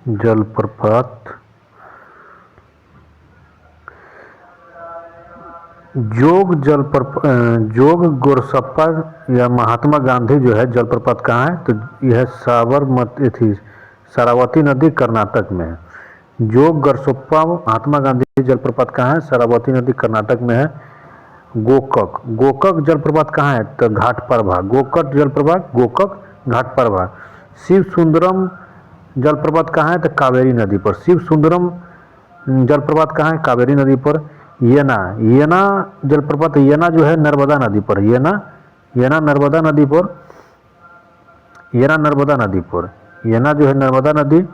जलप्रपात जोग गोरसप्पा या महात्मा गांधी जो है जलप्रपात कहाँ है, तो यह साबरमती थी, शरावती नदी कर्नाटक में है। जोग गोरसप्पा महात्मा गांधी जलप्रपात कहाँ है, शरावती नदी कर्नाटक में है। गोकक जलप्रपात कहाँ है, तो घाटप्रभा। गोकक जलप्रपात गोकक घाटप्रभा। शिव सुंदरम जलप्रपात कहाँ है, तो कावेरी नदी पर। शिव सुंदरम जलप्रपात कहाँ है, कावेरी नदी पर। येना जलप्रपात, येना जो है नर्मदा नदी पर। येना नर्मदा नदी पर। येना नर्मदा नदी पर, येना जो है नर्मदा नदी।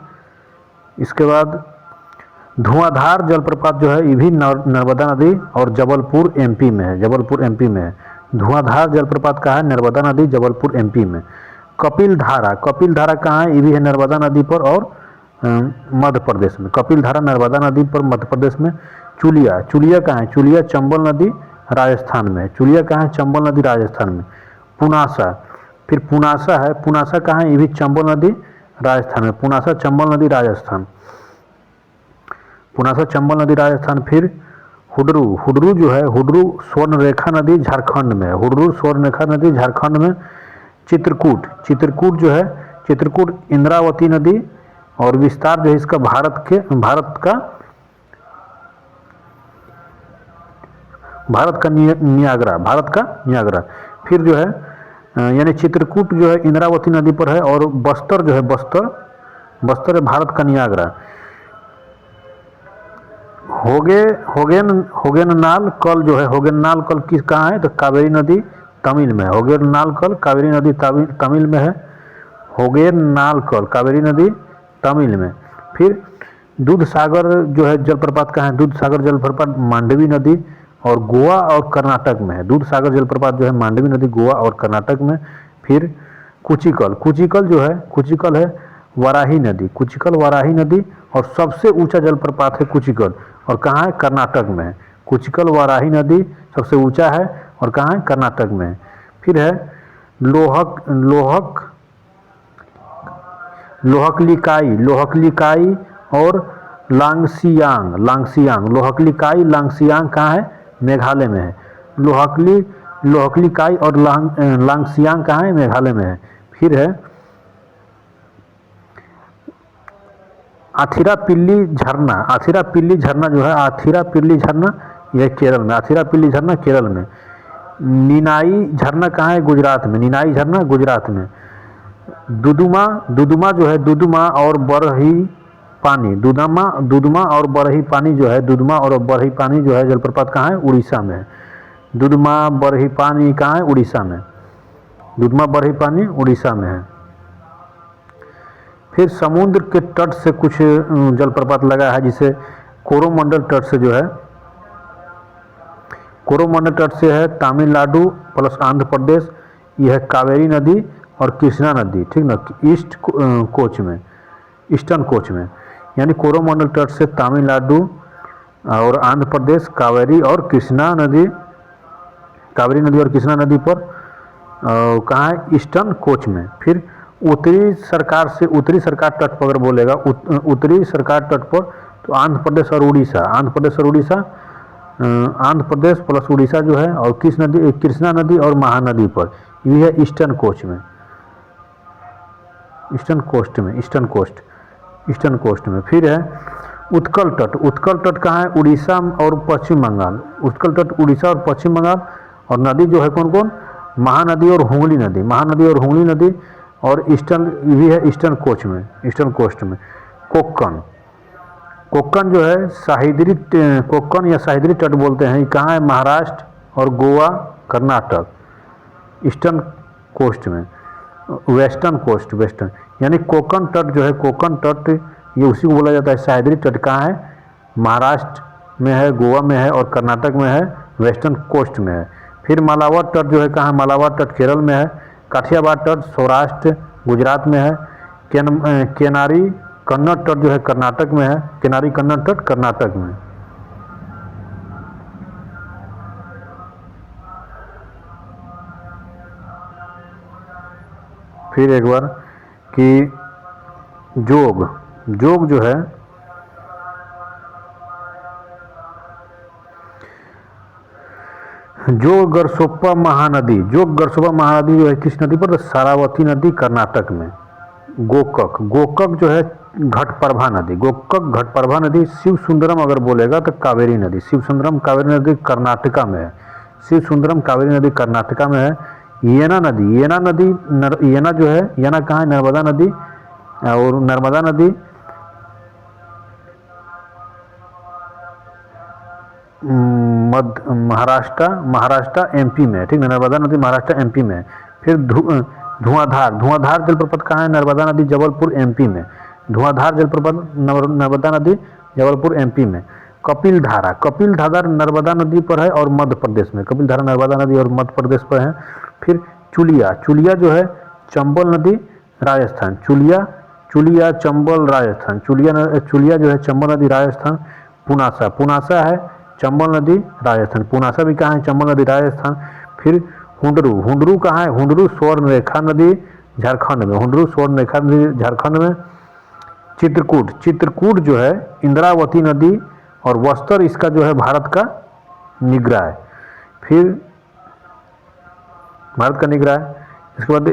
इसके बाद धुआंधार जलप्रपात जो है ये भी नर्मदा नदी और जबलपुर एमपी में है। जबलपुर एमपी में है। धुआंधार जलप्रपात कहाँ है, नर्मदा नदी जबलपुर एमपी में। कपिल धारा कहाँ है, ये भी है नर्मदा नदी पर और मध्य प्रदेश में। कपिल धारा नर्मदा नदी पर मध्य प्रदेश में। चुलिया कहाँ है, चुलिया चंबल नदी राजस्थान में। चुलिया कहाँ है, चंबल नदी राजस्थान में। पुनासा, फिर पुनासा है, पुनासा कहाँ है, ये भी चंबल नदी राजस्थान में। पुनासा चंबल नदी राजस्थान। पुनासा चंबल नदी राजस्थान। फिर हुडरू जो है, हुडरू स्वर्णरेखा नदी झारखंड में है। हुडरू स्वर्णरेखा नदी झारखंड में। चित्रकूट जो है, चित्रकूट इंद्रावती नदी और विस्तार जो है इसका भारत का नियाग्रा। फिर जो है यानी चित्रकूट जो है इंद्रावती नदी पर है और बस्तर जो है बस्तर है भारत का नियाग्रा। होगेननाल कल जो है, होगेननाल कल किस कहाँ है, तो कावेरी नदी तमिल में है। होगेननाल कल कावेरी नदी तमिल में है। होगेननाल कल कावेरी नदी तमिल में। फिर दूध सागर जो है जलप्रपात कहाँ है, दूध सागर जलप्रपात मांडवी नदी और गोवा और कर्नाटक में है। दूध सागर जलप्रपात जो है मांडवी नदी गोवा और कर्नाटक में। फिर कुचिकल जो है, कुचिकल है वाराही नदी। कुचिकल वाराही नदी और सबसे ऊंचा जलप्रपात है कुचिकल और कहाँ है, कर्नाटक में है। कुचिकल वाराही नदी सबसे ऊंचा है और कहाँ है, कर्नाटक में है। फिर है लोहकलिकाई और लांगसियांग। लांगसियांग कहाँ है, मेघालय में है। लोहकलिकाई और लांगसियांग कहाँ है, मेघालय में है। फिर है आथिरापिल्ली झरना जो है, आथिरापिल्ली झरना यह केरल में। आथिरापिल्ली झरना केरल में। निनाई झरना कहाँ है, गुजरात में। निनाई झरना गुजरात में। दुदुमा जो है, दुदुमा और बरही पानी जो है जलप्रपात कहाँ है, उड़ीसा में। दुदुमा बरही पानी कहाँ है, उड़ीसा में। दुदुमा बरही पानी उड़ीसा में है। फिर समुद्र के तट से कुछ जलप्रपात लगा है, जिसे कोरोमंडल तट से जो है, कोरोमंडल तट से है तमिलनाडु प्लस आंध्र प्रदेश। यह है कावेरी नदी और कृष्णा नदी, ठीक ना, ईस्टर्न कोच में। यानी कोरोमंडल तट से तमिलनाडु और आंध्र प्रदेश कावेरी और कृष्णा नदी पर कहाँ है, ईस्टर्न कोच में। फिर उत्तरी सरकार तट पर अगर बोलेगा, उत्तरी सरकार तट पर, तो आंध्र प्रदेश और उड़ीसा। आंध्र प्रदेश प्लस उड़ीसा जो है और कृष्णा नदी और महानदी पर, ये है ईस्टर्न कोस्ट में। फिर है उत्कल तट कहाँ है, उड़ीसा और पश्चिम बंगाल। उत्कल तट उड़ीसा और पश्चिम बंगाल। और नदी जो है कौन कौन, महानदी और हुगली नदी और ईस्टर्न भी है ईस्टर्न कोस्ट में। कोक्कन जो है कोक्कन या सह्याद्री तट बोलते हैं, कहाँ है, महाराष्ट्र और गोवा कर्नाटक। ईस्टर्न कोस्ट में। वेस्टर्न यानी कोक्कन तट जो है, कोक्कन तट ये उसी को बोला जाता है। सह्याद्री तट कहाँ है, महाराष्ट्र में है, गोवा में है और कर्नाटक में है, वेस्टर्न कोस्ट में है। फिर मालाबार तट जो है कहाँ, मालाबार तट केरल में है। काठियावाड़ तट सौराष्ट्र गुजरात में है। केनारी कन्नड़ तट जो है कर्नाटक में है। केनारी कन्नड़ तट कर्नाटक में। फिर एक बार कि जोग जो है जोग गरसोप्पा महानदी, जोग गरसोप्पा महानदी जो है किस नदी पर? सारावती नदी कर्नाटक में। गोकक, गोकक जो है घटप्रभा नदी, गोकक घटप्रभा नदी। शिव सुंदरम अगर बोलेगा तो कावेरी नदी, शिव सुंदरम कावेरी नदी कर्नाटका में है, शिव सुंदरम कावेरी नदी कर्नाटका में है। येना नदी, येना नदी येना जो है, येना कहाँ है? नर्मदा नदी, और नर्मदा नदी मध्य महाराष्ट्र एमपी में, ठीक है, नर्मदा नदी महाराष्ट्र एमपी में। फिर धुआंधार, धुआंधार जलप्रपात कहाँ है? नर्मदा नदी जबलपुर एमपी में, धुआंधार जलप्रपात नर्मदा नदी जबलपुर एमपी में। कपिल धारा, कपिल धारा नर्मदा नदी पर है और मध्य प्रदेश में, कपिल धारा नर्मदा नदी और मध्य प्रदेश पर है। फिर चुलिया, चुलिया जो है चंबल नदी राजस्थान, चुलिया, चुलिया चंबल राजस्थान, चुलिया जो है चंबल नदी राजस्थान। पुनासा, पुनासा है चंबल नदी राजस्थान, पुनासा भी कहाँ है? चंबल नदी राजस्थान। फिर हुंडरू, हुंडरू कहाँ है? हुंडरू स्वर्णरेखा नदी झारखंड में, हुंडरू स्वर्णरेखा नदी झारखंड में। चित्रकूट, चित्रकूट जो है इंद्रावती नदी और बस्तर इसका जो है भारत का निगरा है, फिर भारत का निगरा है। इसके बाद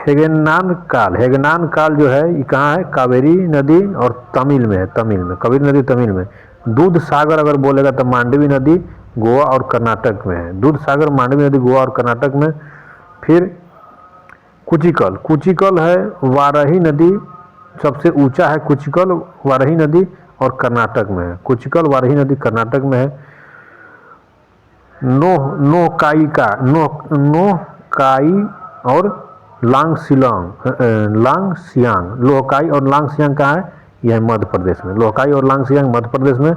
हेगेनान काल, हेगनान काल जो है ये कहाँ है? कावेरी नदी और तमिल में है, तमिल में, कावेरी नदी तमिल में। दूध सागर अगर बोलेगा तो मांडवी नदी गोवा और कर्नाटक में है, दूध सागर मांडवी नदी गोवा और कर्नाटक में। फिर कुचिकल, कुचिकल है वाराही नदी, सबसे ऊंचा है कुचिकल वाराही नदी और कर्नाटक में है, कुचिकल वाराही नदी कर्नाटक में है। नोहकाई और लांगसियांग, लोहकाई और लांगसियांग कहाँ है? यह मध्य प्रदेश में, लोहकाई और लांगसियांग मध्य प्रदेश में।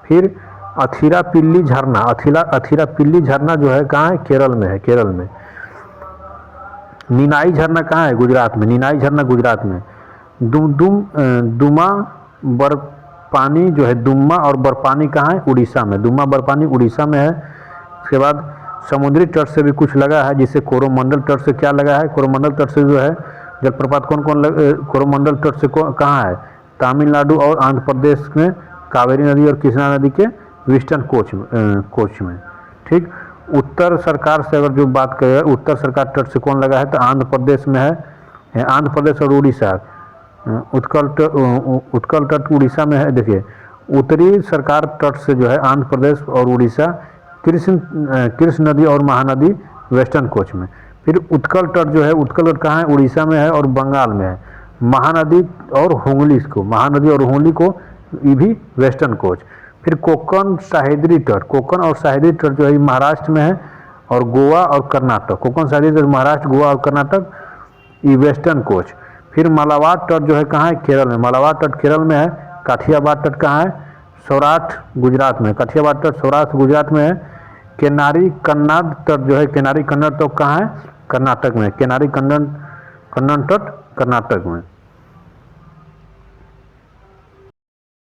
फिर अथिरापिल्ली झरना, अथिरापिल्ली झरना जो है कहाँ है? केरल में है, केरल में। नीनाई झरना कहाँ है? गुजरात में, नीनाई झरना गुजरात में। दुमा बर्फानी जो है, दुम्मा और बर्फानी कहाँ है? उड़ीसा में, दुम्मा बर्फानी उड़ीसा में है। उसके बाद समुद्री तट से भी कुछ लगा है, जिसे कोरोमंडल तट से क्या लगा है? कोरोमंडल तट से जो है जलप्रपात कौन कौन कोरोमंडल तट से कहाँ है? तमिलनाडु और आंध्र प्रदेश में कावेरी नदी और कृष्णा नदी के वेस्टर्न कोच में, ठीक। उत्तर सरकार से अगर जो बात करें, उत्तर सरकार तट से कौन लगा है? तो आंध्र प्रदेश में है, आंध्र प्रदेश और उड़ीसा। उत्कल तट उड़ीसा में है। देखिए उत्तरी सरकार तट से जो है आंध्र प्रदेश और उड़ीसा, कृष्ण नदी और महानदी वेस्टर्न कोच में। फिर उत्कल तट जो है, उत्कल तट कहाँ है? उड़ीसा में है और बंगाल में है। महानदी और हुगली को, महानदी और हुगली को ये भी वेस्टर्न कोच। फिर कोकण सह्याद्री तट, कोकण और सह्याद्री तट जो है महाराष्ट्र में है और गोवा और कर्नाटक, कोकण सह्याद्री तट महाराष्ट्र, गोवा और कर्नाटक, ये वेस्टर्न कोच। फिर मालाबार तट जो है कहाँ है? केरल में, मालाबार तट केरल में है। काठियावाड़ तट कहाँ है? सौराष्ट्र गुजरात में, काठियावाड़ तट सौराष्ट्र गुजरात में है। केनारी कन्नड़ तट जो है, केनारी कन्नड़ तट कहाँ है? कर्नाटक में, केनारी कन्नड़ तट कर्नाटक में।